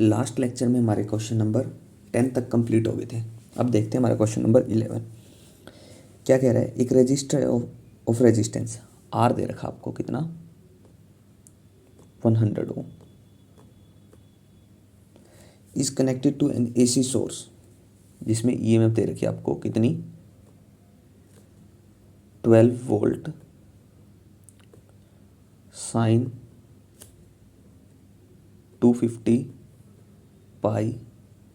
Last lecture में हमारे question number 10 तक कंप्लीट हो गए थे। अब देखते हैं हमारा क्वेश्चन नंबर 11 क्या कह रहा है। एक रजिस्टर ऑफ रेजिस्टेंस आर दे रखा आपको, कितना 100 ohm is connected to an AC source, जिसमें ईएमएफ दे रखी है आपको कितनी 12 volt sine 250 pi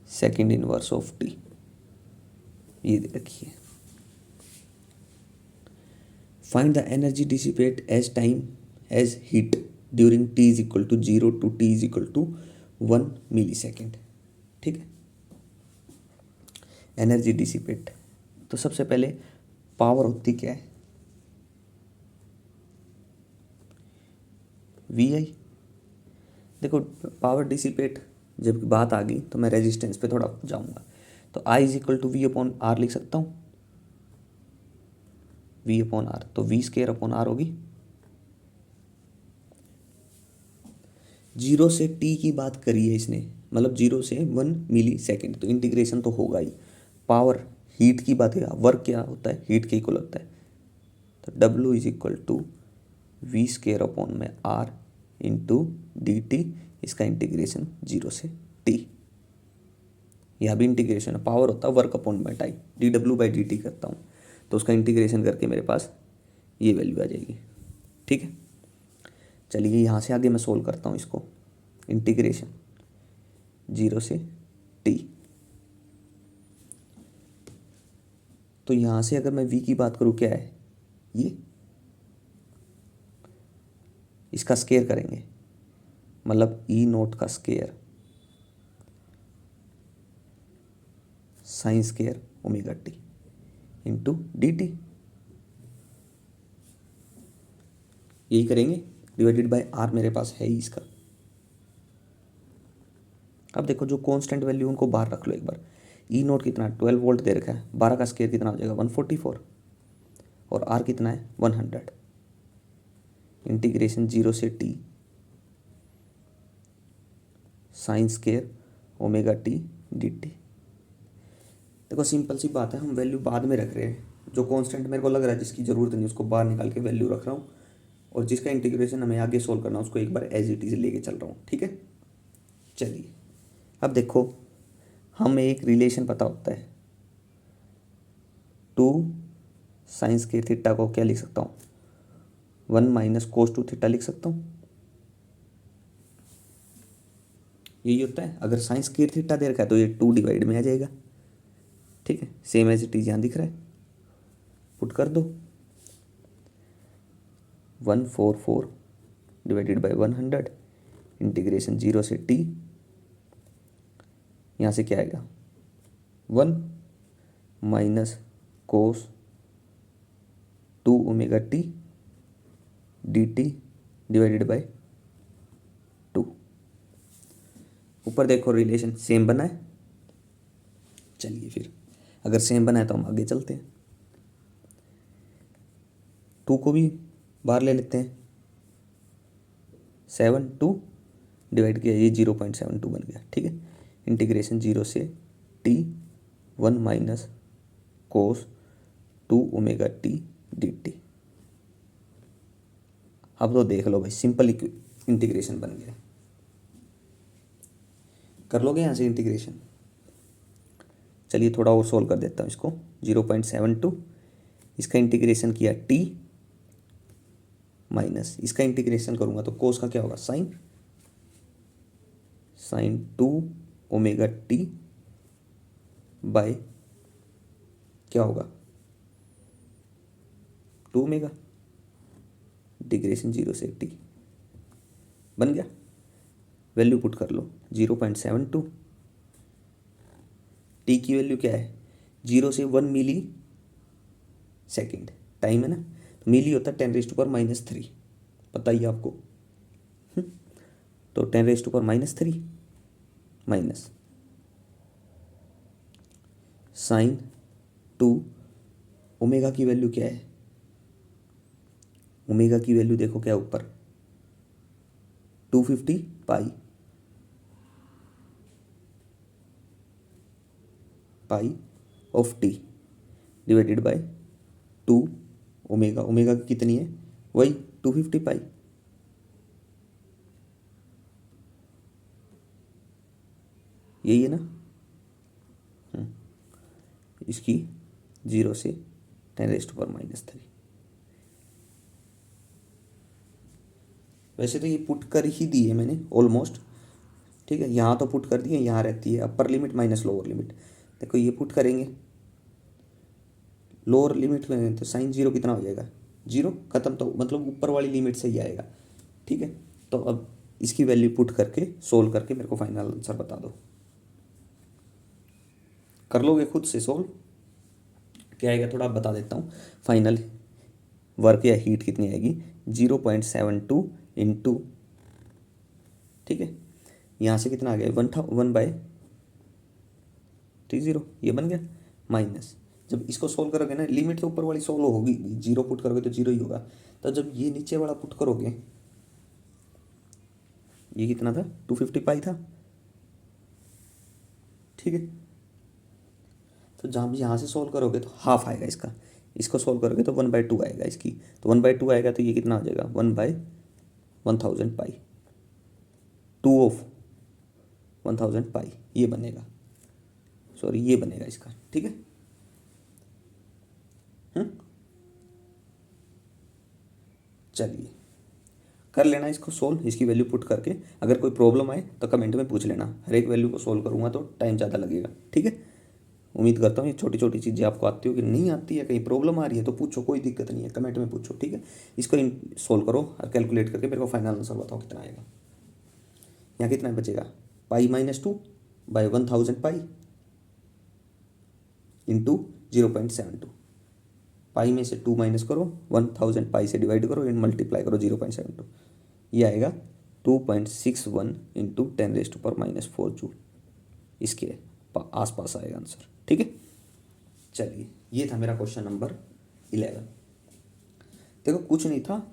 second inverse of T, ये दे रखी है। Find the energy dissipate as time as heat during T is equal to 0 to T is equal to 1 milli second. ठीक है, एनर्जी डिसिपेट, तो सबसे पहले पावर होती क्या है, वी आई। देखो पावर डिसिपेट जब बात आ गई तो मैं रेजिस्टेंस पे थोड़ा जाऊंगा, तो I is equal to V upon R लिख सकता हूँ, वी अपॉन आर, तो वी स्केयर अपॉन आर होगी। 0 से टी की बात करी है इसने, मतलब 0 से 1 मिली सेकेंड, तो इंटीग्रेशन तो होगा ही। पावर हीट की बात है, वर्क क्या होता है, हीट के इक्वल होता है, तो W is equal to V square upon में आर इंटू डी टी, इसका इंटीग्रेशन 0 से टी। यह भी इंटीग्रेशन है, पावर होता है वर्क अपॉन में time, D W by D T करता हूँ, तो उसका इंटीग्रेशन करके मेरे पास ये वैल्यू आ जाएगी। ठीक है, चलिए यहाँ से आगे मैं सोल्व करता हूँ इसको, इंटीग्रेशन 0 से टी। तो यहाँ से अगर मैं v की बात करूँ क्या है, ये इसका स्केयर करेंगे, मतलब ई नोट का square sine square omega T into D T, यही करेंगे, डिवाइडेड बाय आर मेरे पास है ही इसका। अब देखो जो कांस्टेंट वैल्यू उनको बाहर रख लो एक बार। ई नोट कितना 12 वोल्ट दे रखा है, 12 का स्केयर कितना हो जाएगा 144, और आर कितना है 100। इंटीग्रेशन 0 से T sine square omega T D T. देखो सिंपल सी बात है, हम वैल्यू बाद में रख रहे हैं, जो कांस्टेंट मेरे को लग रहा है जिसकी ज़रूरत नहीं उसको बाहर निकाल के वैल्यू रख रहा हूँ, और जिसका इंटीग्रेशन हमें आगे सोल्व करना है उसको एक बार एज इट इज लेके चल रहा हूँ। ठीक है, चलिए अब देखो हमें एक रिलेशन पता होता है, 2 साइंस के थीटा को क्या लिख सकता हूँ 1 माइनस कोस टू थीटा लिख सकता हूँ, यही होता है। अगर साइंस के थीटा दे रखा है तो ये 2 डिवाइड में आ जाएगा। ठीक है, सेम एज इट इज यहाँ दिख रहा है, पुट कर दो 144 डिवाइडेड बाई 100, इंटीग्रेशन 0 से टी, यहाँ से क्या आएगा 1 minus cos 2 omega T D T divided by 2। ऊपर देखो रिलेशन सेम बना है। चलिए फिर अगर सेम बना है तो हम आगे चलते हैं, 2 को भी बाहर ले लेते हैं, 72 डिवाइड किया ये 0.72 बन गया। ठीक है, इंटीग्रेशन 0 से T 1 minus cos 2 omega T D T. अब तो देख लो भाई, सिंपल इंटीग्रेशन बन गया, कर लोगे यहाँ से इंटीग्रेशन। चलिए थोड़ा और सोल्व कर देता हूँ इसको, 0.72, इसका इंटीग्रेशन किया टी माइनस इसका इंटीग्रेशन करूँगा तो कोस का क्या होगा साइन 2 ओमेगा टी बाय क्या होगा 2 ओमेगा, इंटीग्रेशन 0 से टी बन गया। वैल्यू पुट कर लो 0.72, टी की वैल्यू क्या है 0 से 1 मिली सेकेंड, टाइम है ना, तो मिली होता है 10⁻⁻3, पता ही आपको। तो 10⁻⁻3 माइनस साइन 2 ओमेगा की वैल्यू क्या है, ओमेगा की वैल्यू देखो क्या ऊपर 250 pi pi of T divided by 2 omega. Omega की कितनी है, वही 250 पाई। यही है ना। इसकी 0 से 10⁻⁻3। वैसे तो ये पुट कर ही दी है मैंने ऑलमोस्ट, ठीक है। यहाँ तो पुट कर दी है, यहाँ रहती है upper limit minus lower limit. देखो ये पुट करेंगे लोअर लिमिट में तो साइन 0 कितना हो जाएगा, 0 खत्म। तो मतलब ऊपर वाली लिमिट से ही आएगा, ठीक है। तो अब इसकी वैल्यू पुट करके सोल्व करके मेरे को फाइनल आंसर बता दो। कर लोगे खुद से सोल्व, क्या आएगा थोड़ा बता देता हूँ। फाइनल वर्क या हीट कितनी आएगी, 0.72 इंटू, ठीक है। यहाँ से कितना आ गया, 1/30, ये बन गया माइनस। जब इसको सोल्व करोगे ना, लिमिट तो ऊपर वाली सोल्व होगी, 0 पुट करोगे तो 0 ही होगा। तो जब ये नीचे वाला पुट करोगे, ये कितना था, 250 पाई था, ठीक है। तो जहाँ भी यहाँ से सोल्व करोगे तो हाफ आएगा इसका, इसको सोल्व करोगे तो 1/2 आएगा इसकी। तो 1/2 आएगा तो ये कितना हो जाएगा, 1/1000 पाई, 2 ऑफ 1000 पाई, ये बनेगा, सॉरी ये बनेगा इसका, ठीक है। चलिए कर लेना इसको सोल्व, इसकी वैल्यू पुट करके। अगर कोई प्रॉब्लम आए तो कमेंट में पूछ लेना, हर एक वैल्यू को सोल्व करूँगा तो टाइम ज़्यादा लगेगा, ठीक है। उम्मीद करता हूँ ये छोटी छोटी चीज़ें आपको आती होगी, नहीं आती है कहीं प्रॉब्लम आ रही है तो पूछो, कोई दिक्कत नहीं है, कमेंट में पूछो, ठीक है। इसको सोल्व करो और कैलकुलेट करके मेरे को फाइनल आंसर बताओ कितना आएगा। यहाँ कितना बचेगा, π-2/1000 पाई इंटू 0.72। पाई में से 2 माइनस करो, 1000 पाई से डिवाइड करो, इन मल्टीप्लाई करो 0.72, ये आएगा 2.61 इंटू 10⁻⁻4 जूल। इसके आसपास आएगा आंसर, ठीक है। चलिए ये था मेरा क्वेश्चन नंबर 11। देखो कुछ नहीं था,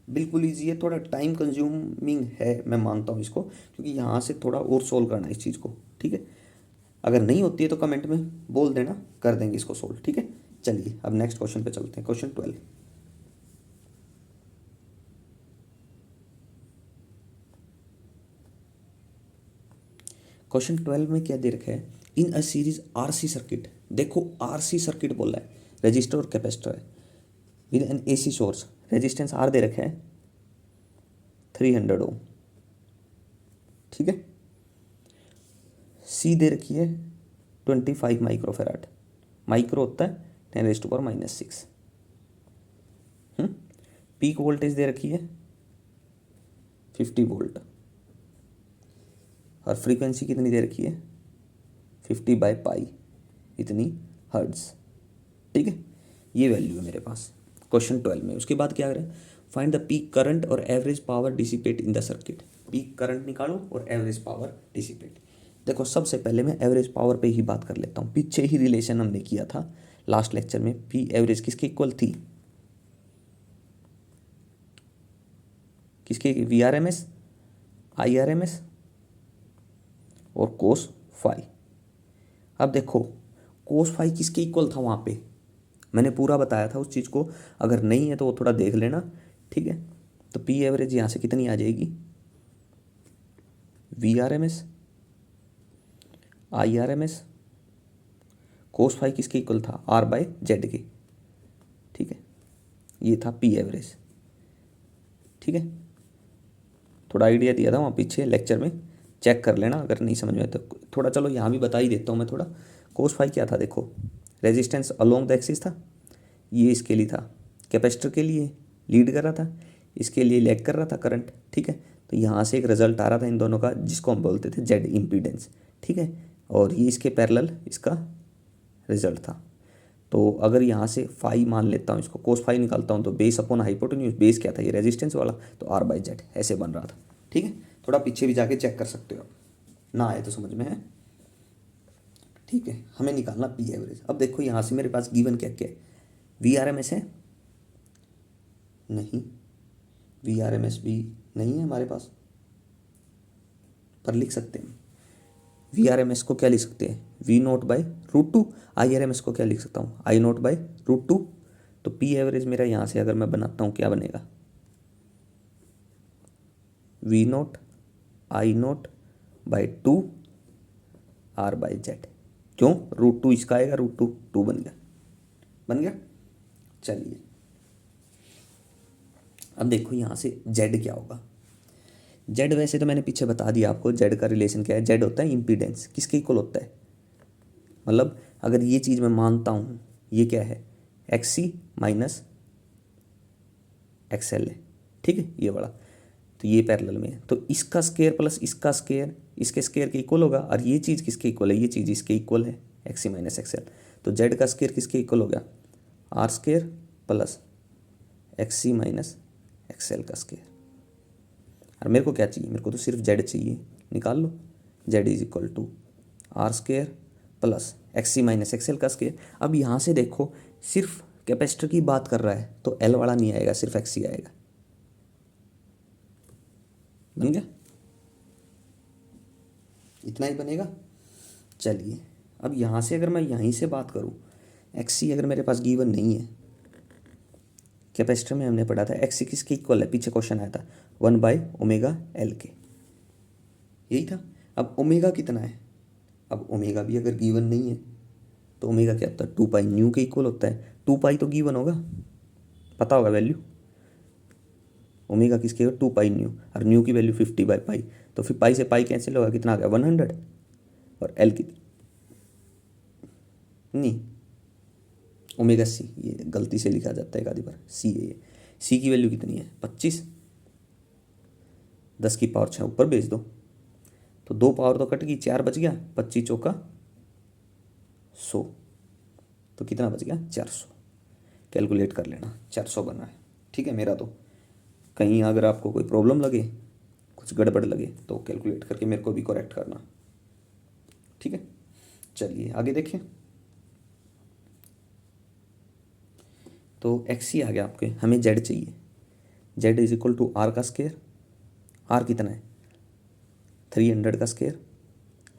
बिल्कुल ईजी है, थोड़ा टाइम कंज्यूमिंग है, मैं मानता हूँ इसको, क्योंकि यहाँ से थोड़ा और सोल्व करना है इस चीज़ को, ठीक है। अगर नहीं होती है तो कमेंट में बोल देना, कर देंगे इसको सोल्व, ठीक है। चलिए अब नेक्स्ट क्वेश्चन पे चलते हैं, क्वेश्चन 12। क्वेश्चन 12 में क्या दे रखा है, in a series RC circuit. देखो आरसी सर्किट बोल रहा है, रजिस्टर और कैपेसिटर है, with an AC source, resistance R दे रखा है 300 ओम, ठीक है। सी दे रखी है 25 माइक्रोफेराड, माइक्रो होता है 10⁻⁻6। पीक वोल्टेज दे रखी है 50 वोल्ट, और फ्रीक्वेंसी कितनी दे रखी है 50/पाई, इतनी हर्ट्ज, ठीक है। ये वैल्यू है मेरे पास क्वेश्चन 12 में। उसके बाद क्या करें, फाइंड द पीक करंट और average power dissipate in the circuit. Peak current निकालो और एवरेज पावर डिसिपेट। देखो सबसे पहले मैं एवरेज पावर पे ही बात कर लेता हूँ। पीछे ही रिलेशन हमने किया था लास्ट लेक्चर में, पी एवरेज किसके इक्वल थी, किसके, VRMS, IRMS और कोस फाई। अब देखो कोस फाई किसके इक्वल था, वहाँ पे मैंने पूरा बताया था उस चीज़ को, अगर नहीं है तो वो थोड़ा देख लेना, ठीक है। तो पी एवरेज यहाँ से कितनी आ जाएगी, VRMS IRMS, कोस फाई किसके इक्वल था, R/Z के, ठीक है। ये था पी एवरेज, ठीक है। थोड़ा आइडिया दिया था वहाँ पीछे लेक्चर में, चेक कर लेना अगर नहीं समझ में तो थोड़ा। चलो यहाँ भी बता ही देता हूँ मैं थोड़ा। कोस फाई क्या था, देखो रेजिस्टेंस अलोंग द एक्सिस था, ये इसके लिए था, कैपेसिटर के लिए लीड कर रहा था, इसके लिए लैग कर रहा था करंट, ठीक है। तो यहाँ से एक रिजल्ट आ रहा था इन दोनों का, जिसको हम बोलते थे जेड इम्पीडेंस, ठीक है। और ये इसके पैरेलल इसका रिजल्ट था। तो अगर यहाँ से फाई मान लेता हूँ, इसको कोस फाई निकालता हूँ, तो बेस अपॉन हाइपोटेन्यूज, बेस क्या था ये रेजिस्टेंस वाला, तो R/Z ऐसे बन रहा था, ठीक है। थोड़ा पीछे भी जाके चेक कर सकते हो आप, ना आए तो समझ में है, ठीक है। हमें निकालना पी एवरेज। अब देखो यहाँ से मेरे पास गिवन क्या क्या है, VRMS है नहीं, VRMS भी नहीं है हमारे पास, पर लिख सकते हैं VRMS को क्या लिख सकते हैं, V0/√2। IRMS को क्या लिख सकता हूँ, I0/√2। तो P एवरेज मेरा यहाँ से अगर मैं बनाता हूँ क्या बनेगा, V0 I0/2 R/Z। क्यों, √2 इसका आएगा, √2 बन गया। चलिए अब देखो यहाँ से Z क्या होगा। Z वैसे तो मैंने पीछे बता दिया आपको, Z का रिलेशन क्या है। Z होता है इम्पीडेंस, किसके इक्वल होता है, मतलब अगर ये चीज़ मैं मानता हूँ ये क्या है, XC माइनस XL है, ठीक है ये बड़ा, तो ये पैरेलल में है, तो इसका स्क्वायर प्लस इसका स्क्वायर इसके स्क्वायर के इक्वल होगा। और ये चीज़ किसके इक्वल है, ये चीज़ इसके इक्वल है, XC माइनस XL। तो Z का स्क्वायर किसके इक्वल हो गया, R² plus XC minus XL का स्क्वायर। और मेरे को क्या चाहिए, मेरे को तो सिर्फ Z चाहिए, निकाल लो। Z = R² plus XC minus XL का स्क्वायर। अब यहाँ से देखो सिर्फ कैपेसिटर की बात कर रहा है तो L वाला नहीं आएगा, सिर्फ XC आएगा। बन गया, इतना ही बनेगा। चलिए अब यहाँ से अगर मैं यहीं से बात करूँ, XC अगर मेरे पास गिवन नहीं है, कैपेसिटर में हमने पढ़ा था XC किसके इक्वल है, पीछे क्वेश्चन आया था 1/ω/L के, यही था। अब ओमेगा कितना है, अब ओमेगा भी अगर गिवन नहीं है तो ओमेगा क्या होता है, 2π के इक्वल होता है। 2π तो गिवन होगा, पता होगा वैल्यू, ओमेगा किसके 2π और न्यू की वैल्यू 50/π, तो फिर पाई से पाई कैंसिल होगा, कितना आ गया 100। और L की नहीं, ओमेगा C, ये गलती से लिखा जाता है एक आधी बार, C है ये। C की वैल्यू कितनी है 25, 10 की पावर 6 ऊपर भेज दो, तो 2 पावर तो कट गई, 4 बच गया, 25 चौका 100, तो कितना बच गया 400। कैलकुलेट कर लेना, 400 बना है, ठीक है मेरा। तो कहीं अगर आपको कोई प्रॉब्लम लगे, कुछ गड़बड़ लगे तो कैलकुलेट करके मेरे को भी करेक्ट करना, ठीक है। चलिए आगे देखें। तो XC आ गया आपके, हमें Z चाहिए। Z = R का स्क्वायर, R कितना है 300 का स्क्वायर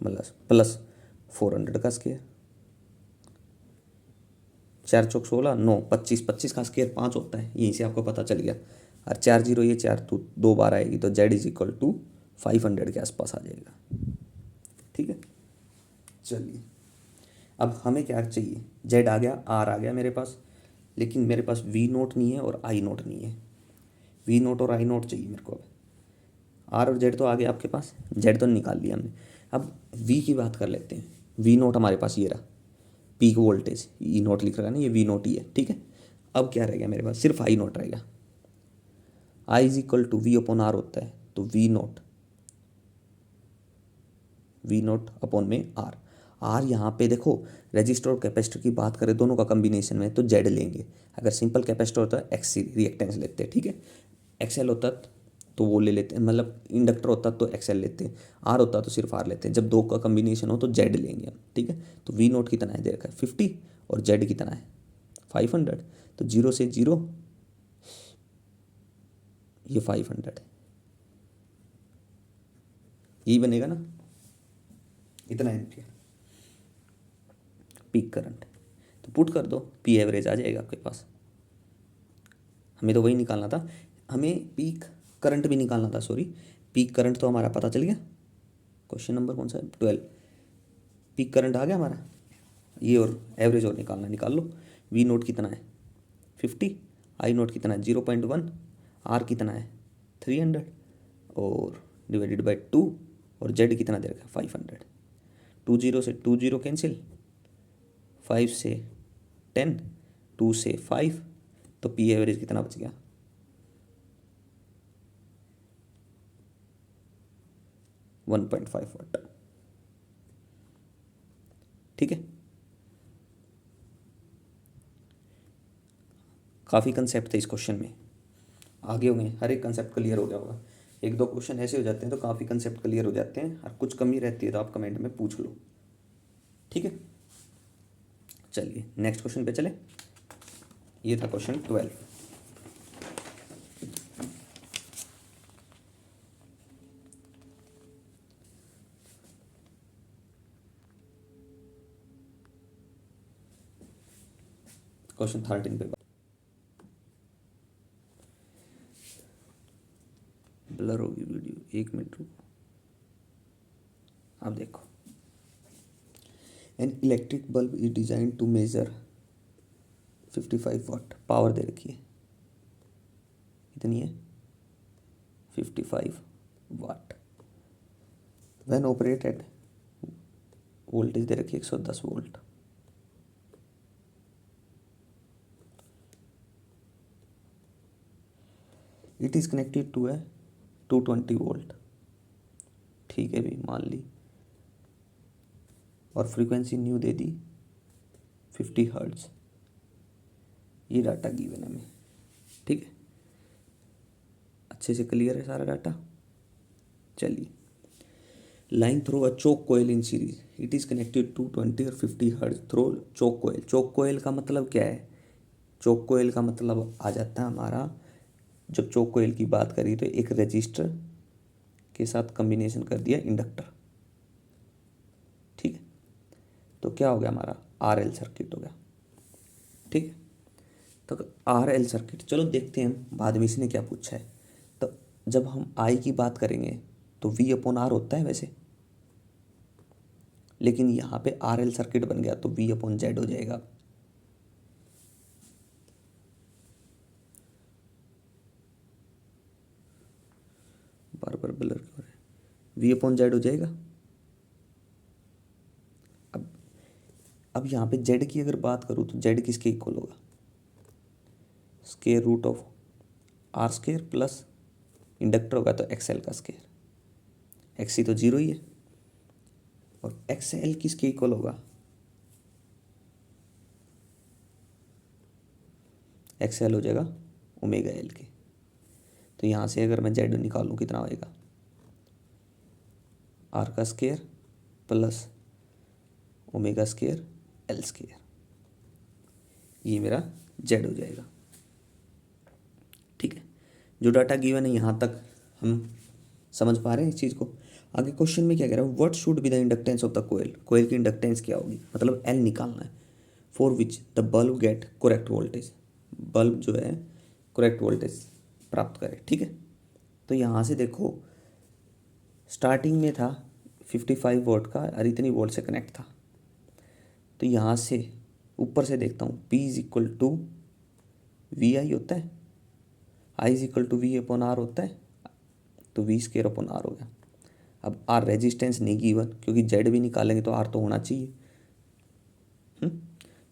प्लस 400 का स्क्वायर, 4 चौक 16, 9 25, 25 का स्क्वायर 5 होता है, यहीं से आपको पता चल गया। और 4 0 ये 4 तो 2 बार आएगी, तो Z = 500 के आसपास आ जाएगा, ठीक है। चलिए अब हमें क्या चाहिए, Z आ गया, R आ गया मेरे पास, लेकिन मेरे पास V0 नहीं है और I0 नहीं है। V0 और I0 चाहिए मेरे को। अब R और Z तो आ गया आपके पास, Z तो निकाल लिया हमने। अब V की बात कर लेते हैं। V0 हमारे पास ये रहा, पीक वोल्टेज, E0 लिख रहा है ना, ये V0 ही है, ठीक है। अब क्या रह गया मेरे पास, सिर्फ I0 रहेगा। I = V/R होता है, तो V0 में R। R यहाँ पे देखो, रजिस्टर और कैपेसिटर की बात करें दोनों का कॉम्बिनेशन में तो Z लेंगे। अगर सिंपल कैपेसिटर होता है XC रिएक्टेंस लेते हैं, ठीक है। XL होता तो वो ले लेते हैं, मतलब इंडक्टर होता तो XL लेते हैं, R होता तो सिर्फ R लेते हैं। जब दो का कॉम्बिनेशन हो तो Z लेंगे हम, ठीक है। तो V0 कितना है, देखा 50 और Z कितना है 500, तो 0 से 0 ये 500, यही बनेगा ना, इतना एम्पियर पीक करंट। तो पुट कर दो, P एवरेज आ जाएगा आपके पास। हमें तो वही निकालना था, हमें पीक करंट भी निकालना था, सॉरी। पीक करंट तो हमारा पता चल गया, क्वेश्चन नंबर कौन सा है 12। पीक करंट आ गया हमारा, ये और एवरेज और निकाल लो। V0 कितना है 50, I0 कितना है 0.1, R कितना है 300 और /2, और Z कितना दे रखा है 500। 2 0 से 2 0 कैंसिल, 5 से 10, 2 से 5, तो P एवरेज कितना बच गया 1.5 वाट, ठीक है। काफ़ी कंसेप्ट थे इस क्वेश्चन में, आगे होंगे, हर एक कंसेप्ट क्लियर हो गया होगा। एक दो क्वेश्चन ऐसे हो जाते हैं तो काफ़ी कंसेप्ट क्लियर हो जाते हैं, और कुछ कमी रहती है तो आप कमेंट में पूछ लो, ठीक है। चलिए नेक्स्ट क्वेश्चन पे चले, ये था क्वेश्चन 12। क्वेश्चन 13 पे ब्लर होगी वीडियो, 1 मिनट रुको। अब देखो, an electric bulb is design to measure 55 watt, power दे रखी है, कितनी है 55 वाट। व्हेन ऑपरेटेड, वोल्टेज दे रखी है 110 volt. It is connected to है 220 वोल्ट, ठीक है भी मान ली, और फ्रीक्वेंसी न्यू दे दी 50 हर्ट्ज। ये डाटा गिवन है हमें, ठीक है, अच्छे से क्लियर है सारा डाटा। चलिए, line through a choke coil in series, it is connected to 20 और 50 हर्ट्ज थ्रो चोक कोयल। चोक कोयल का मतलब क्या है? चोक कोयल का मतलब आ जाता है हमारा, जब चोक कोयल की बात करी तो एक रजिस्टर के साथ कॉम्बिनेशन कर दिया इंडक्टर, ठीक है, तो क्या हो गया हमारा आरएल सर्किट हो गया, ठीक है। तो आरएल सर्किट, चलो देखते हैं बाद में इसने क्या पूछा है। तो जब हम आई की बात करेंगे तो वी अपॉन आर होता है वैसे, लेकिन यहाँ पे आरएल सर्किट बन गया तो वी अपॉन जेड हो जाएगा। बार बार ब्लर क्यों हो रहा है? वी अपॉन जेड हो जाएगा। अब यहाँ पे जेड की अगर बात करूँ तो जेड किसके इक्वल होगा? Square root of R square plus inductor होगा तो एक्सएल का स्केयर, एक्सी तो जीरो ही है, और एक्सएल किसके इक्वल होगा? एक्सएल हो जाएगा ओमेगा एल के। तो यहाँ से अगर मैं जेड निकालूँ कितना होएगा? आर का square plus omega square L square, ये मेरा जेड हो जाएगा, ठीक है। जो डाटा गिवन है यहाँ तक हम समझ पा रहे हैं इस चीज़ को। आगे क्वेश्चन में क्या कह रहा है? What should be the inductance of the coil, coil की इंडक्टेंस क्या होगी, मतलब एल निकालना है। For which the bulb get correct voltage, bulb जो है करेक्ट वोल्टेज प्राप्त करे, ठीक है। तो यहाँ से देखो, स्टार्टिंग में था 55 वोल्ट का और इतनी वोल्ट से कनेक्ट था, तो यहाँ से ऊपर से देखता हूँ P is equal to V I होता है, I is equal to V upon R होता है, तो वी स्केयर अपॉन आर हो गया। अब आर रेजिस्टेंस नहीं गिवन, क्योंकि जेड भी निकालेंगे तो आर तो होना चाहिए,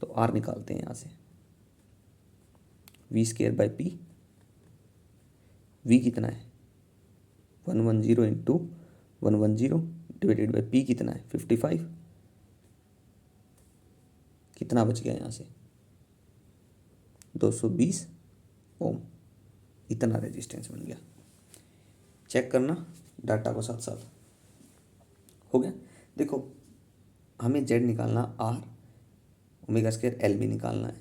तो आर निकालते हैं यहाँ से, V square by P, V कितना है 110 इंटू 110 डिवाइडेड बाई पी कितना है 55, कितना बच गया यहाँ से 220 ओम, इतना रेजिस्टेंस बन गया। चेक करना डाटा को साथ साथ, हो गया। देखो हमें जेड निकालना, आर ओमेगा स्क्वायर एल भी निकालना है,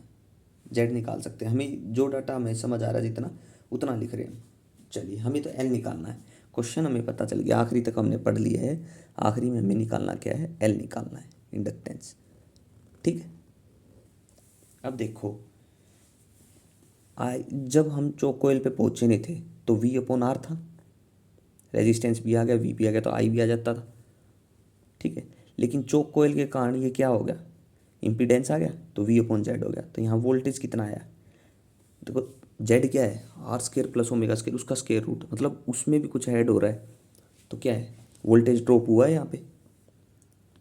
जेड निकाल सकते हैं, हमें जो डाटा हमें समझ आ रहा है जितना उतना लिख रहे हैं। चलिए, हमें तो एल निकालना है, क्वेश्चन हमें पता चल गया, आखिरी तक हमने पढ़ लिया है, आखिरी में हमें निकालना क्या है? एल निकालना है, इंडक्टेंस, ठीक है। अब देखो, जब हम चोक कोयल पे पहुंचे नहीं थे तो वी अपॉन आर था, रेजिस्टेंस भी आ गया, वी भी आ गया, तो आई भी आ जाता था, ठीक है। लेकिन चोक कोयल के कारण ये क्या हो गया? इम्पीडेंस आ गया, तो वी अपॉन जेड हो गया। तो यहाँ वोल्टेज कितना आया? देखो जेड क्या है? R square plus omega square, उसका स्केयर रूट, मतलब उसमें भी कुछ ऐड हो रहा है, तो क्या है? वोल्टेज ड्रॉप हुआ है यहाँ पे,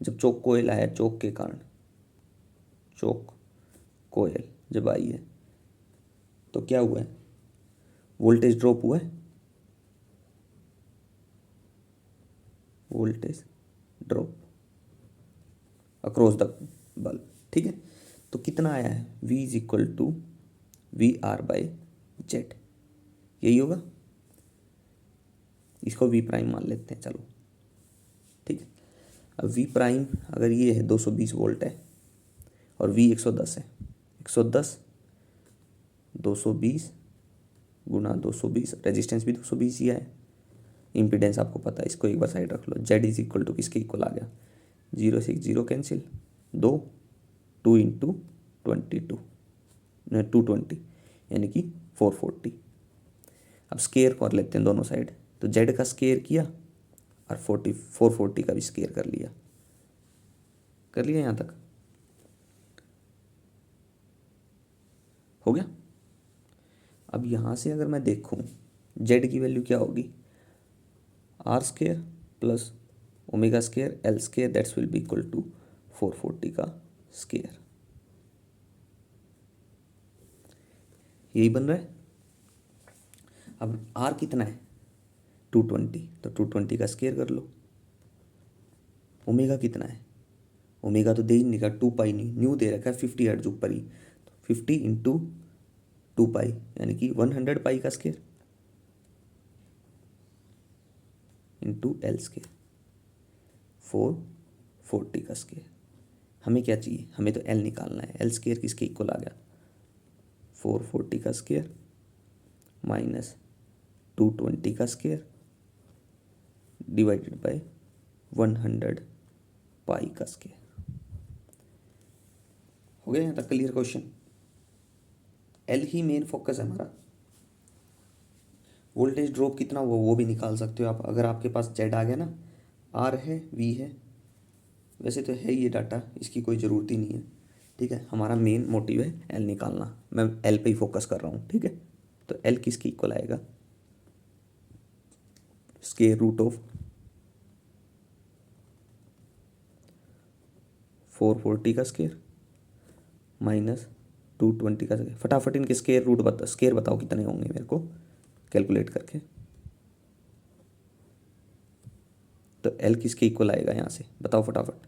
जब चोक कोयल आया, चोक के कारण, चोक कोयल जब आई है तो क्या हुआ है? वोल्टेज ड्रॉप हुआ है, voltage drop across the bulb, ठीक है। तो कितना आया है? V is equal to V R by Z, यही होगा, इसको V प्राइम मान लेते हैं, चलो ठीक है। अब V प्राइम अगर ये है 220 वोल्ट है और V 110 है, 110 220 गुना 220, रेजिस्टेंस भी 220 ही है, इम्पीडेंस आपको पता है, इसको एक बार साइड रख लो। जेड इज इक्वल टू किसके इक्वल आ गया? 0 से 0 कैंसिल, 2 2 इंटू 22, 220 यानी कि 440। अब स्केयर कर लेते हैं दोनों साइड, तो जेड का स्केयर किया और 440 का भी स्केयर कर लिया यहाँ तक हो गया। अब यहाँ से अगर मैं देखूँ जेड की वैल्यू क्या होगी, R square plus omega square L square, that's will be equal to 440 का स्केयर। यही बन रहा है। अब आर कितना है 220, तो 220 का स्केयर कर लो। ओमेगा कितना है, ओमेगा तो दे ही नहीं रखा, 2 पाई नहीं, न्यू दे रखा है 50 हर्ट्ज ऊपर ही, तो 50 इंटू 2 पाई यानी कि 100 पाई का स्केयर इंटू एल स्केयर 440 का स्केयर। हमें क्या चाहिए, हमें तो एल निकालना है। एल स्केयर किसके इक्वल आ गया, 440 का स्केयर माइनस 220 का स्केयर डिवाइडेड बाय 100 पाई का स्केयर। हो गया यहाँ तक क्लियर क्वेश्चन। एल ही मेन फोकस है हमारा। वोल्टेज ड्रॉप कितना हुआ वो भी निकाल सकते हो आप, अगर आपके पास जेड आ गया ना, आर है वी है, वैसे तो है ये डाटा, इसकी कोई ज़रूरत ही नहीं है। ठीक है, हमारा मेन मोटिव है एल निकालना, मैं एल पे ही फोकस कर रहा हूँ। ठीक है, तो एल किसकी इक्वल आएगा, स्क्वायर रूट ऑफ 440 का स्क्वायर माइनस 220 का स्क्वायर। फटाफट इनके स्क्वायर बताओ कितने होंगे मेरे को कैलकुलेट करके। तो एल किसके इक्वल आएगा यहाँ से बताओ फटाफट।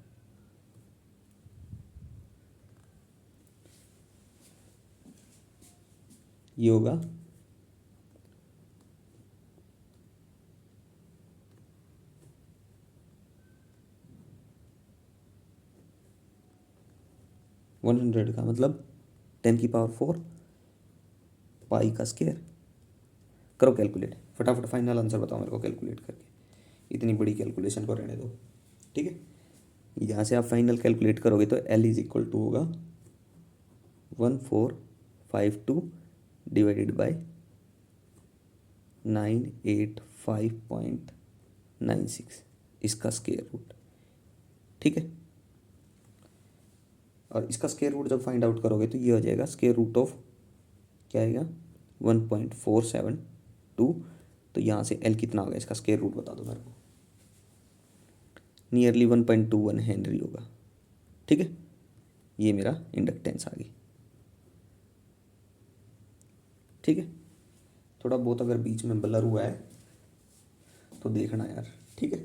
ये होगा 100 का मतलब 10⁴ पाई का स्क्वायर। करो कैलकुलेट फटाफट, फाइनल आंसर बताओ मेरे को कैलकुलेट करके, इतनी बड़ी कैलकुलेशन को रहने दो। ठीक है, यहाँ से आप फाइनल कैलकुलेट करोगे तो एल इज इक्वल टू होगा 1452 डिवाइडेड बाय 985.96 इसका स्क्वायर रूट। ठीक है, और इसका स्क्वायर रूट जब फाइंड आउट करोगे तो ये हो जाएगा स्क्वायर रूट ऑफ क्या आएगा 1.472। तो यहाँ से एल कितना होगा, इसका स्क्वायर रूट बता दो मेरे को। नियरली 1.21 हेनरी होगा। ठीक है, ये मेरा इंडक्टेंस आ गई। ठीक है, थोड़ा बहुत अगर बीच में ब्लर हुआ है तो देखना यार। ठीक है,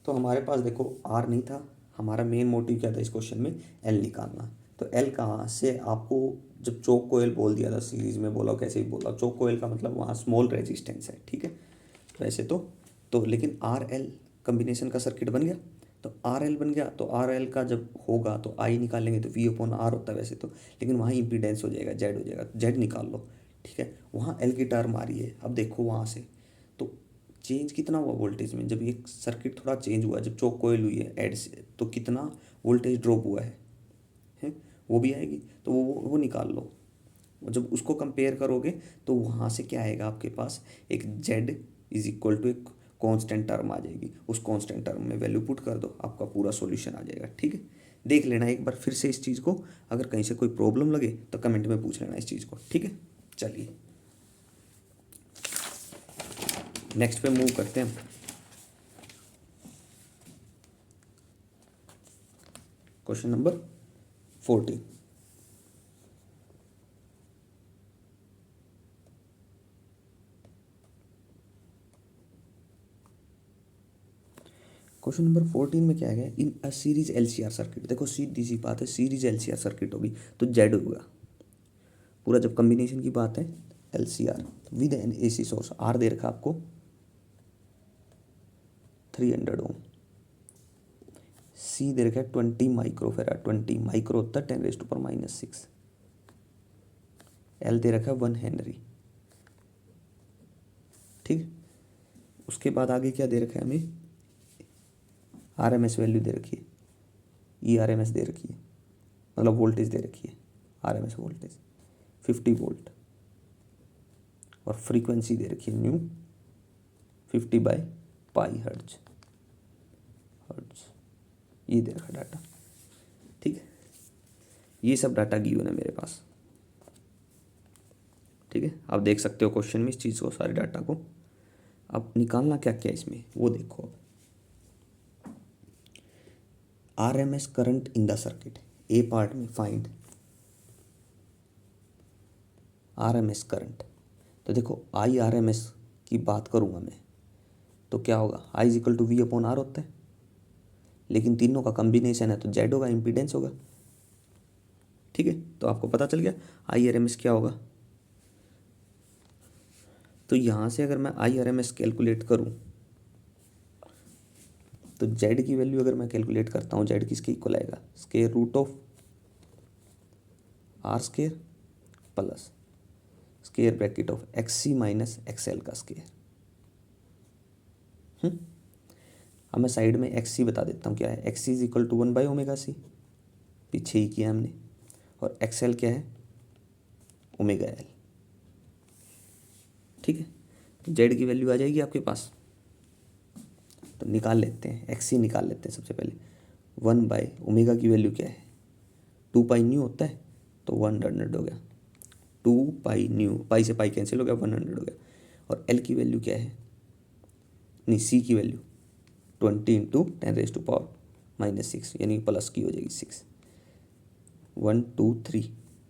तो हमारे पास देखो आर नहीं था, हमारा मेन मोटिव क्या था इस क्वेश्चन में, एल निकालना। तो एल कहाँ से आपको जब चोक कोयल बोल दिया था सीरीज में, बोला कैसे ही बोला, चोक कोयल का मतलब वहाँ स्मॉल रेजिस्टेंस है। ठीक है, वैसे तो लेकिन आर एल कम्बिनेशन का सर्किट बन गया, तो आर एल बन गया, तो आर एल का जब होगा तो आई निकालेंगे तो वी अपॉन आर होता है वैसे तो, लेकिन वहाँ इम्पीडेंस हो जाएगा जेड हो जाएगा, जेड निकाल लो। ठीक है, वहाँ एल की टर्म आ रही है। अब देखो वहाँ से तो चेंज कितना हुआ वोल्टेज में, जब ये सर्किट थोड़ा चेंज हुआ, जब चोक कोयल हुई है एड से, तो कितना वोल्टेज ड्रॉप हुआ है वो भी आएगी, तो वो निकाल लो। जब उसको कंपेयर करोगे तो वहाँ से क्या आएगा आपके पास, एक जेड इज इक्वल टू एक कांस्टेंट टर्म आ जाएगी, उस कांस्टेंट टर्म में वैल्यू पुट कर दो, आपका पूरा सॉल्यूशन आ जाएगा। ठीक है, देख लेना एक बार फिर से इस चीज़ को, अगर कहीं से कोई प्रॉब्लम लगे तो कमेंट में पूछ लेना इस चीज़ को। ठीक है, चलिए नेक्स्ट पे मूव करते हैं। Question number 14। क्वेश्चन नंबर 14 में क्या है, in a series LCR circuit. देखो सीधी सी बात है, सीरीज एलसीआर सर्किट होगी तो जेड होगा पूरा। जब कॉम्बिनेशन की बात है LCR with an AC source, R दे रखा आपको 300 ओम, सी दे रखा है 20 माइक्रोफेराड, 20 माइक्रो होता है 10⁻⁻⁶, एल दे रखा है 1 हेनरी। ठीक, उसके बाद आगे क्या दे रखा है हमें, आरएमएस वैल्यू दे रखी है, ई आरएमएस दे रखी है, मतलब वोल्टेज दे रखी है, आरएमएस वोल्टेज 50 वोल्ट, और फ्रीक्वेंसी दे रखी है न्यू 50/π हर्ट्ज। ये दे रखा डाटा, ठीक है। ये सब डाटा गिवन है मेरे पास, ठीक है। आप देख सकते हो क्वेश्चन में इस चीज़ को, सारे डाटा को। अब निकालना क्या क्या इसमें वो देखो। RMS current in the circuit, A part में फाइंड RMS करंट। तो देखो IRMS की बात करूँगा मैं तो क्या होगा, I = V/R होता है, लेकिन तीनों का कॉम्बिनेशन है तो Z होगा, इम्पीडेंस होगा, ठीक है। तो आपको पता चल गया IRMS क्या होगा। तो यहाँ से अगर मैं IRMS कैलकुलेट करूँ तो Z की वैल्यू अगर मैं कैलकुलेट करता हूँ, Z किसके इक्वल आएगा, √R² plus square bracket of XC minus XL का स्क्वायर। अब मैं साइड में XC बता देता हूँ क्या है। XC = 1/ωc, पीछे ही किया हमने, और XL क्या है, ωL, ठीक है। तो Z की वैल्यू आ जाएगी आपके पास, तो निकाल लेते हैं, XC निकाल लेते हैं सबसे पहले। 1/ω की वैल्यू क्या है, 2π न्यू होता है, तो 100 हो गया। 2π न्यू, पाई से पाई कैंसिल हो गया, 100 हो गया। और L की वैल्यू क्या है, नहीं C की वैल्यू 20 × 10⁻⁻⁶, यानी प्लस की हो जाएगी 6। 1 2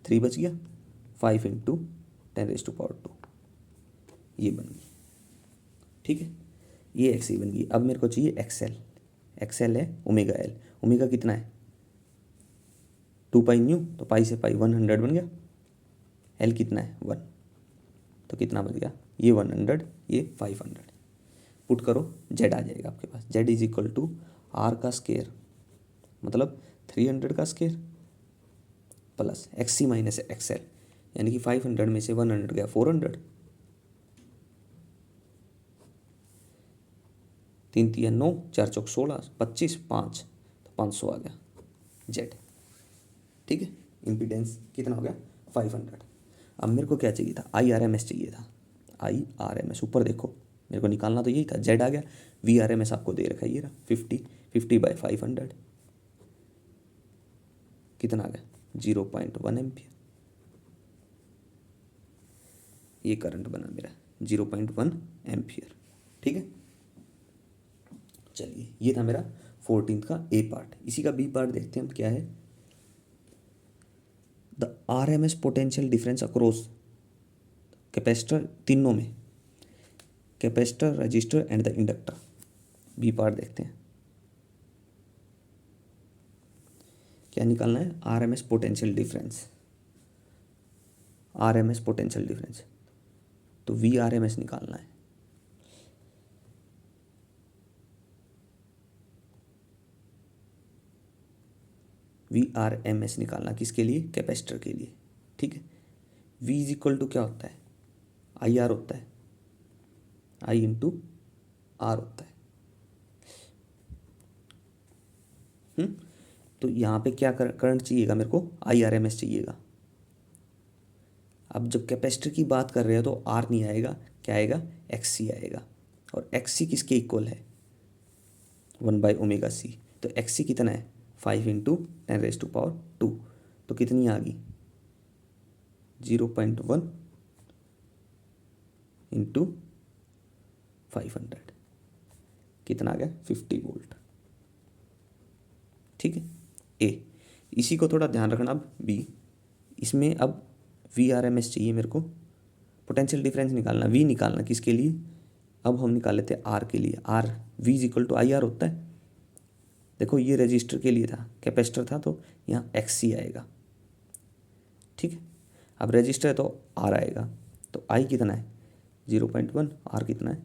3 बच गया, 5 × 10⁻², ये बन गई, ठीक है। ये XC बन गई। अब मेरे को चाहिए XL है ωL। ओमेगा कितना है, 2π न्यू, तो पाई से पाई 100 बन गया। L कितना है, 1, तो कितना बच गया, ये 100, ये 500। पुट करो, Z आ जाएगा आपके पास। Z = R का स्क्वायर, मतलब 300 का square, plus XC minus XL, यानी कि 500 में से 100 गया 400, 3 × 9 4 × 16 25 5, तो 500 आ गया Z, ठीक है। इम्पीडेंस कितना हो गया, 500। अब मेरे को क्या चाहिए था, IRMS चाहिए था। IRMS ऊपर देखो, मेरे को निकालना तो यही था, Z आ गया। VRMS आपको दे रखा है, ये रहा 50/500, कितना आ गया, 0.1 एम्पियर। ये करंट बना मेरा 0.1 एम्पियर, ठीक है। चलिए, ये था मेरा 14th का A पार्ट। इसी का B पार्ट देखते हैं हम क्या है। The RMS potential difference across capacitor, तीनों में, capacitor, register and the inductor. B part देखते हैं क्या निकालना है, RMS potential difference. RMS potential difference, तो VRMS निकालना है। VRMS निकालना किसके लिए, कैपेसिटर के लिए, ठीक है। V = क्या होता है, IR होता है, I × R होता है। तो यहाँ पे क्या करंट चाहिएगा मेरे को, IRMS चाहिएगा। अब जब कैपेसिटर की बात कर रहे हो तो R नहीं आएगा, क्या आएगा, XC आएगा। और XC किसके इक्वल है, 1/ωc। तो XC कितना है, 5 × 10⁻², तो कितनी आ गई, 0.1 × 500, कितना आ गया, 50 वोल्ट, ठीक है। A, इसी को थोड़ा ध्यान रखना। अब B, इसमें अब VRMS चाहिए मेरे को, पोटेंशियल डिफरेंस निकालना, V निकालना किसके लिए, अब हम निकाल लेते हैं R के लिए। R, V = IR होता है। देखो ये रजिस्टर के लिए था, कैपेसिटर था, तो यहाँ XC आएगा, ठीक है। अब रजिस्टर है तो R आएगा, तो I कितना है, 0.1, R कितना है,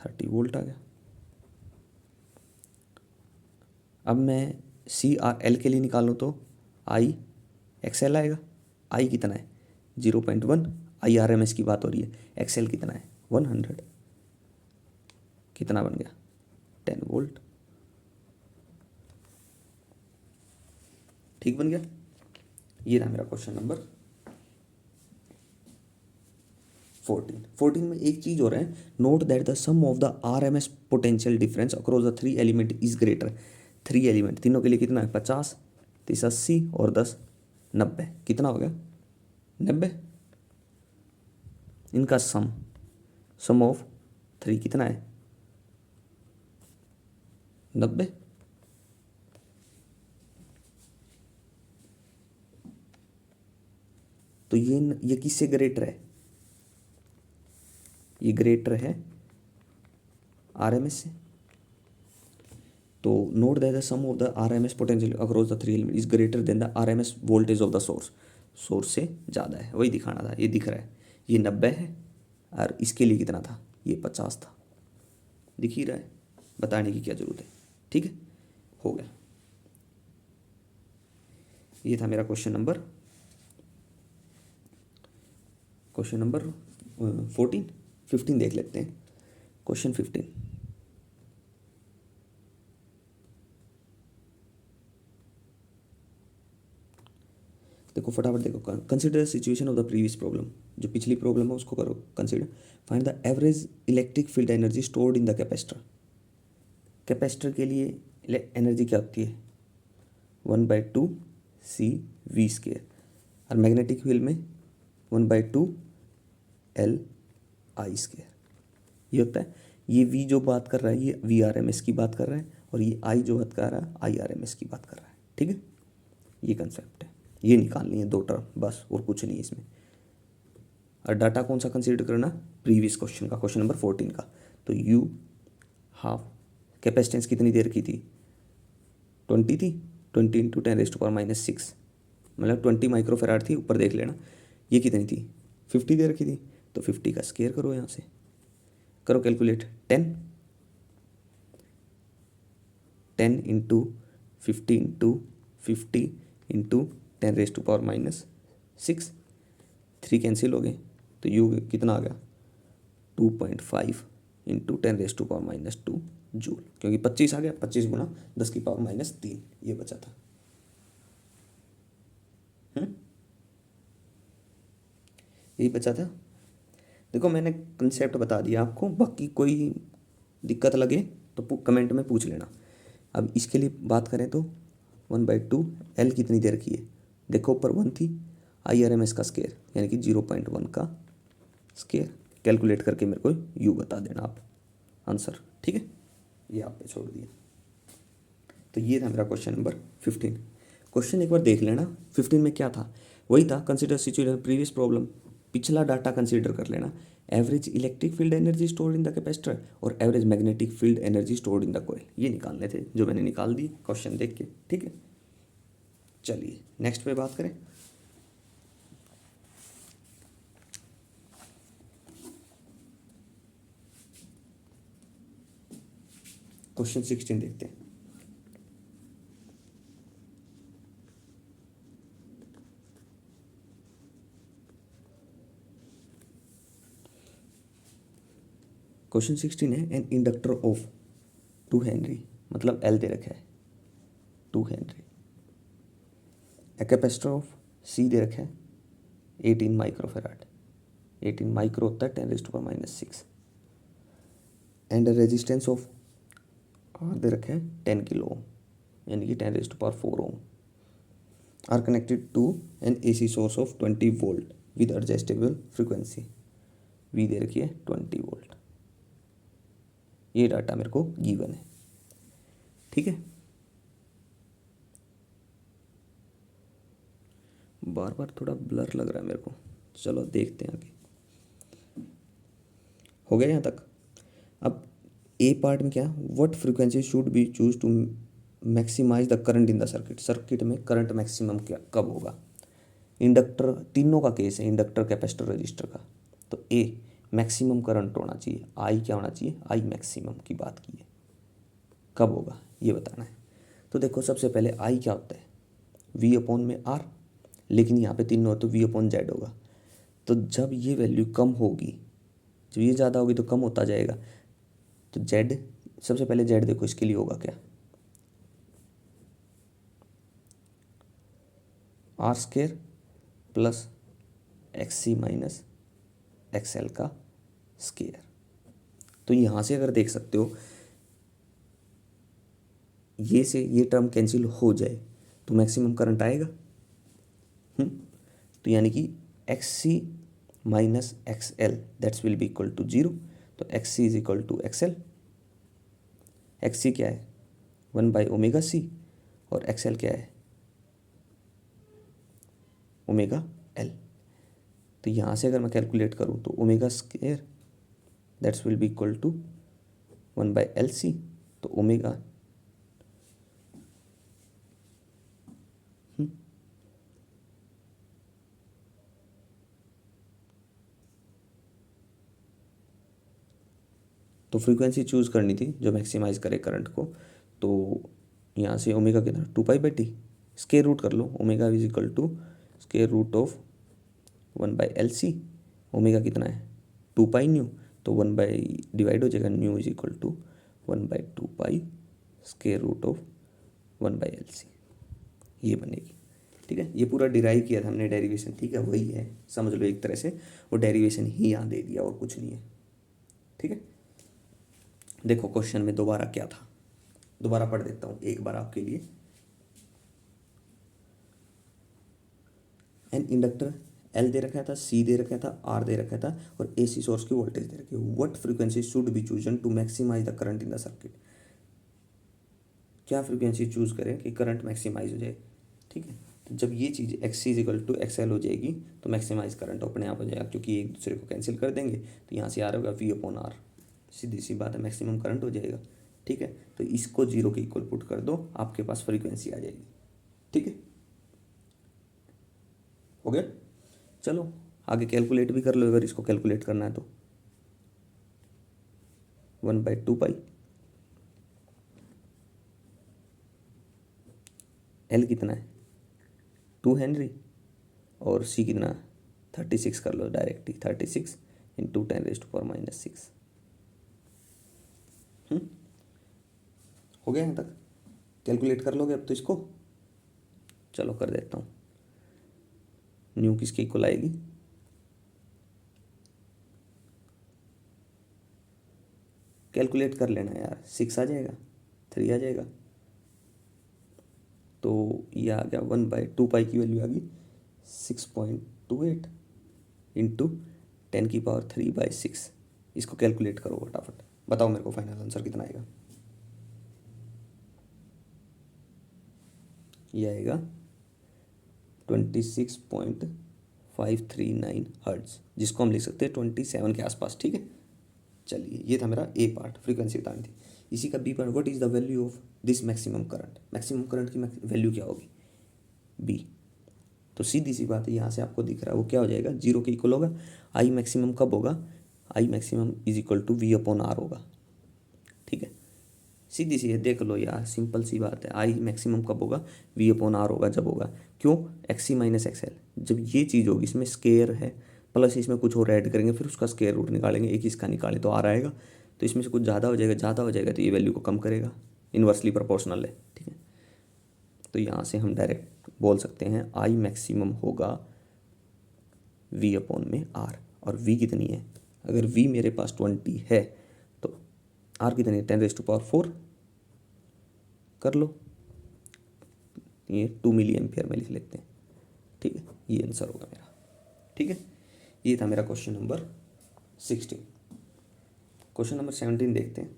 30 वोल्ट आ गया। अब मैं CRL के लिए निकालूँ तो XL आएगा। I कितना है, 0.1, IRMS की बात हो रही है। XL कितना है, 100, कितना बन गया, 10 वोल्ट, ठीक बन गया। ये रहा मेरा क्वेश्चन नंबर 14 में एक चीज हो रहा है, note that the sum of the RMS potential difference across the 3 element is greater. 3 element तीनों के लिए कितना है, 50, 30 80 और 10 90, कितना हो गया 90। इनका सम ऑफ 3 कितना है 90। तो ये किससे ग्रेटर है, ये ग्रेटर है RMS से। तो note that the sum of the RMS potential across the 3 element is greater than the RMS voltage of the source से ज़्यादा है, वही दिखाना था। ये दिख रहा है, ये 90 है और इसके लिए कितना था, ये 50 था। दिख ही रहा है, बताने की क्या ज़रूरत है। ठीक है, हो गया। ये था मेरा क्वेश्चन नंबर 14। 15 देख लेते हैं। क्वेश्चन 15, देखो फटाफट देखो। Consider situation of the previous problem, जो पिछली प्रॉब्लम है उसको करो consider. Find the average electric field energy stored in the capacitor. Capacitor के लिए एनर्जी क्या होती है, 1/2 CV²। और मैग्नेटिक फील्ड में 1/2 LI²। ये होता है। ये V जो बात कर रहा है ये VRMS की बात कर रहा है, और ये I जो बात कर रहा है IRMS की बात कर रहा है। ठीक है, ये कंसेप्ट है, ये निकालनी है 2 टर्म बस, और कुछ नहीं इसमें। और डाटा कौन सा कंसीडर करना, प्रीवियस क्वेश्चन का, क्वेश्चन नंबर 14 का। तो U हाफ, कैपेसिटेंस कितनी देर की थी, 20 थी, 20 इंटू 10⁻⁻⁶, मतलब 20 माइक्रोफेराड थी। ऊपर देख लेना, ये कितनी थी, 50 देर की थी। तो 50 का स्केयर करो, यहाँ से करो calculate. 10 into 50 into 50 into 10⁻⁻⁶, 3 cancel हो गए, तो यू कितना आ गया 2.5 इंटू 10⁻⁻² जूल, क्योंकि 25 आ गया, 25 गुना 10⁻⁻3 ये बचा था। यही बचा था। देखो मैंने कंसेप्ट बता दिया आपको, बाकी कोई दिक्कत लगे तो कमेंट में पूछ लेना। अब इसके लिए बात करें तो 1/2 L कितनी देर की है, देखो ऊपर 1 थी, IRMS का स्केयर यानी कि 0.1 का स्केयर, कैलकुलेट करके मेरे को यू बता देना आप आंसर। ठीक है, ये आप पे छोड़ दिया। तो ये था मेरा क्वेश्चन नंबर 15। क्वेश्चन एक बार देख लेना, 15 में क्या था, वही था कंसिडर सिचुएशन प्रीवियस प्रॉब्लम। पिछला डाटा कंसीडर कर लेना, average electric field energy stored in the capacitor और average magnetic field energy stored in the coil, ये निकालने थे जो मैंने निकाल दी क्वेश्चन देख के। ठीक है, चलिए नेक्स्ट पे बात करें। क्वेश्चन 16 देखते हैं। क्वेश्चन 16 है, एन इंडक्टर ऑफ 2 हेनरी, मतलब L दे रखा है 2 henry, a capacitor of C दे रखा है 18 माइक्रोफेराड, 18 माइक्रो होता है 10⁻⁻6, एंड रेजिस्टेंस ऑफ R दे रखे हैं 10 किलो ओम, यानी कि 10⁻⁴ ohm, are connected to an AC source of 20 volt with adjustable frequency, V दे रखी है 20 वोल्ट। ये डाटा मेरे को गिवन है। ठीक है, बार बार थोड़ा ब्लर लग रहा है मेरे को, चलो देखते हैं आगे। हो गया यहाँ तक। अब ए पार्ट में क्या, what frequency should be choose to maximise the current in the circuit, circuit में करंट मैक्सिमम क्या कब होगा। इंडक्टर, तीनों का केस है, इंडक्टर कैपेसिटर रजिस्टर का। तो ए मैक्सिमम करंट होना चाहिए, आई क्या होना चाहिए, आई मैक्सिमम की बात की है, कब होगा ये बताना है। तो देखो सबसे पहले आई क्या होता है, V/R, लेकिन यहाँ पे तीनों तो V/Z होगा। तो जब ये वैल्यू कम होगी, जब ये ज़्यादा होगी तो कम होता जाएगा। तो Z, सबसे पहले Z देखो इसके लिए होगा क्या, R square plus X C minus X L का स्केयर। तो यहाँ से अगर देख सकते हो ये से ये टर्म कैंसिल हो जाए तो मैक्सिमम करंट आएगा। तो यानी कि X C minus X L that's will be equal to zero. तो X C is equal to X L. X C क्या है 1/ω c और एक्स एल क्या है ω/L। तो यहाँ से अगर मैं कैलकुलेट करूँ तो ω² that's will be equal to 1/LC। तो ओमेगा तो फ्रीक्वेंसी चूज़ करनी थी जो मैक्सिमाइज करे करंट को। तो यहाँ से ओमेगा कितना 2π/T स्केयर रूट कर लो। Omega is equal to square root of 1/LC। Omega कितना है 2π/न्यू। तो 1 डिवाइड हो जाएगा nu is equal to 1/2π square root of 1/LC। ये बनेगी। ठीक है, ये पूरा डिराइव किया था हमने डेरिवेशन। ठीक है, वही है, समझ लो एक तरह से वो डेरिवेशन ही यहाँ दे दिया और कुछ नहीं है। ठीक है, देखो क्वेश्चन में दोबारा क्या था, दोबारा पढ़ देता हूँ एक बार आपके लिए। एन इंडक्टर एल दे रखा था, सी दे रखा था, आर दे रखा था और एसी सोर्स की वोल्टेज दे रखी है। What frequency should be chosen to maximise the current in the circuit. क्या फ्रीक्वेंसी चूज करें कि करंट मैक्सिमाइज हो जाए। ठीक है, तो जब ये चीज़ X C is equal to X L हो जाएगी तो मैक्सिमाइज करंट अपने आप हो जाएगा, क्योंकि एक दूसरे को कैंसिल कर देंगे। तो यहाँ से आ रहा होगा V/R, सीधी सी बात है, मैक्सिमम करंट हो जाएगा। ठीक है, तो इसको जीरो के इक्वल पुट कर दो, आपके पास फ्रीक्वेंसी आ जाएगी। ठीक है, हो गया। चलो आगे कैलकुलेट भी कर लो अगर इसको कैलकुलेट करना है तो। 1/2π एल कितना है 2 हेनरी और सी कितना 36 कर लो डायरेक्ट ही, 36 × 10⁻⁻⁶। हो गया यहाँ तक, कैलकुलेट कर लोगे अब तो इसको। चलो कर देता हूँ। न्यू किसके इक्वल आएगी, कैलकुलेट कर लेना यार। 6 आ जाएगा, 3 आ जाएगा, तो ये आ गया 1/2π की वैल्यू आ गई 6.28 × 10⁻³ इसको कैलकुलेट करो फटाफट, बताओ मेरे को फाइनल आंसर कितना आएगा। ये आएगा 26.539 हर्ट्ज, जिसको हम लिख सकते हैं 27 के आसपास। ठीक है, चलिए ये था मेरा ए पार्ट, फ्रीक्वेंसी बतानी थी। इसी का B part, what is the value of this maximum current. Maximum current की वैल्यू क्या होगी बी। तो सीधी सी बात है, यहाँ से आपको दिख रहा है वो क्या हो जाएगा, जीरो के इक्वल होगा। आई मैक्सिमम कब होगा, I maximum is equal to V/R होगा। ठीक है, सीधी सी है, देख लो यार, सिंपल सी बात है। आई मैक्सिमम कब होगा, V/R होगा जब होगा। क्यों, x C minus X L. जब ये चीज़ होगी, इसमें स्केयर है प्लस इसमें कुछ और ऐड करेंगे, फिर उसका स्केयर रूट निकालेंगे, एक इसका निकालें तो R आएगा। तो इसमें से कुछ ज़्यादा हो जाएगा, ज़्यादा हो जाएगा तो ये वैल्यू को कम करेगा, इन्वर्सली प्रोपोर्शनल है। ठीक है, तो यहाँ से हम डायरेक्ट बोल सकते हैं आई मैक्सिमम होगा V/R। और V कितनी है, अगर V मेरे पास 20 है तो R कितनी है 10⁻⁴ कर लो, ये 2 मिली एम्पियर में लिख लेते हैं। ठीक है, ये आंसर होगा मेरा। ठीक है, ये था मेरा क्वेश्चन नंबर 16। क्वेश्चन नंबर 17 देखते हैं।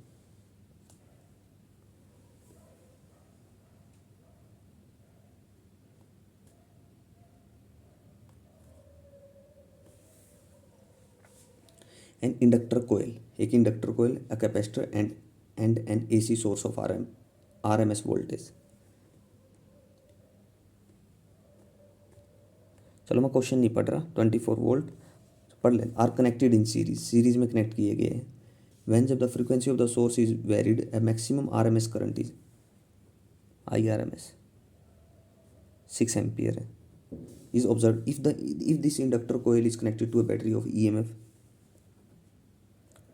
एन इंडक्टर कोयल, एक inductor coil, a capacitor and an AC source of RMS voltage. चलो मैं क्वेश्चन नहीं पढ़ रहा, 24 वोल्ट पढ़ ले। Are connected in series, series में कनेक्ट किए गए हैं। व्हेन जब the frequency of the source is varied, a maximum RMS current is IRMS 6 ampere है is observe if this inductor coil is connected to a battery of EMF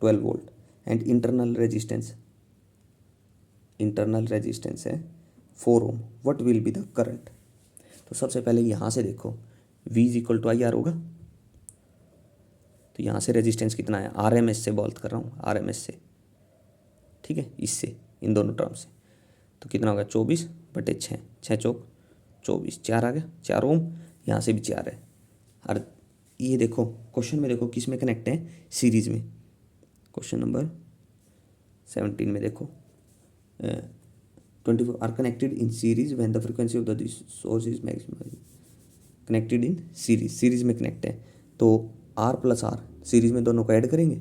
12 volt and internal resistance है 4 ohm, what will be the current. तो सबसे पहले यहाँ से देखो V is equal to I are होगा, तो यहाँ से रेजिस्टेंस कितना है, आर एम एस से बात कर रहा हूँ, आर एम एस से, ठीक है, इससे इन दोनों टर्म से, तो कितना होगा 24/6, 6 चौक 24, 4 आ गया, 4 ओम, यहाँ से भी 4 है। और ये देखो क्वेश्चन में देखो किस में कनेक्ट है, सीरीज में। क्वेश्चन नंबर 17 में देखो 24 are connected in series when the frequency of the source is maximum, connected in series, series में कनेक्ट है, तो आर प्लस आर सीरीज में दोनों को ऐड करेंगे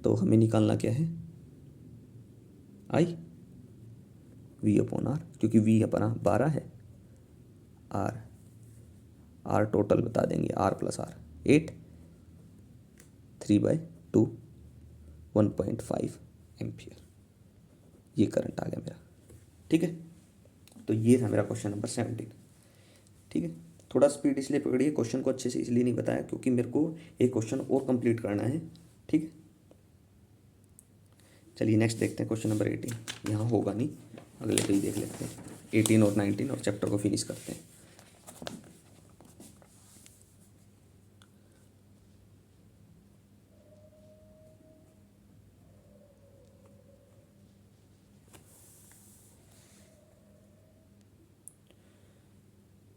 तो हमें निकालना क्या है, आई V अपॉन आर, क्योंकि V अपना 12 है, आर टोटल बता देंगे, आर प्लस आर 8, 3/2 1.5 एम्पियर, ये करंट आ गया मेरा, ठीक है। तो ये था मेरा क्वेश्चन नंबर 17, ठीक है। थोड़ा स्पीड इसलिए पकड़िए, क्वेश्चन को अच्छे से इसलिए नहीं बताया क्योंकि मेरे को एक क्वेश्चन और कंप्लीट करना है, ठीक है। चलिए नेक्स्ट देखते हैं क्वेश्चन नंबर 18, यहाँ होगा नहीं, अगले पे ही देख लेते हैं 18 और 19 और चैप्टर को फिनिश करते हैं।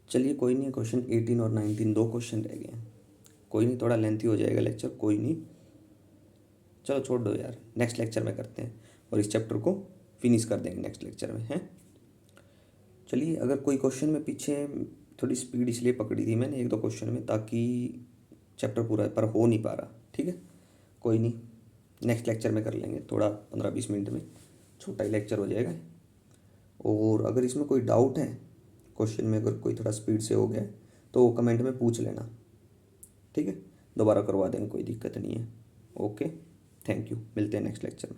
चलिए कोई नहीं, क्वेश्चन 18 और 19 दो क्वेश्चन रह गए हैं, कोई नहीं, थोड़ा लेंथी हो जाएगा लेक्चर, कोई नहीं, चलो छोड़ दो यार, नेक्स्ट लेक्चर में करते हैं और इस चैप्टर को फिनिश कर देंगे नेक्स्ट लेक्चर में, हैं। चलिए अगर कोई क्वेश्चन में पीछे थोड़ी स्पीड इसलिए पकड़ी थी मैंने एक दो क्वेश्चन में ताकि चैप्टर पूरा पर हो नहीं पा रहा, ठीक है, कोई नहीं, नेक्स्ट लेक्चर में कर लेंगे, थोड़ा 15-20 मिनट में छोटा ही लेक्चर हो जाएगा। और अगर इसमें कोई डाउट है क्वेश्चन में, अगर कोई थोड़ा स्पीड से हो गया तो कमेंट में पूछ लेना, ठीक है, दोबारा करवा देंगे, कोई दिक्कत नहीं है। ओके, थैंक यू, मिलते हैं नेक्स्ट लेक्चर में।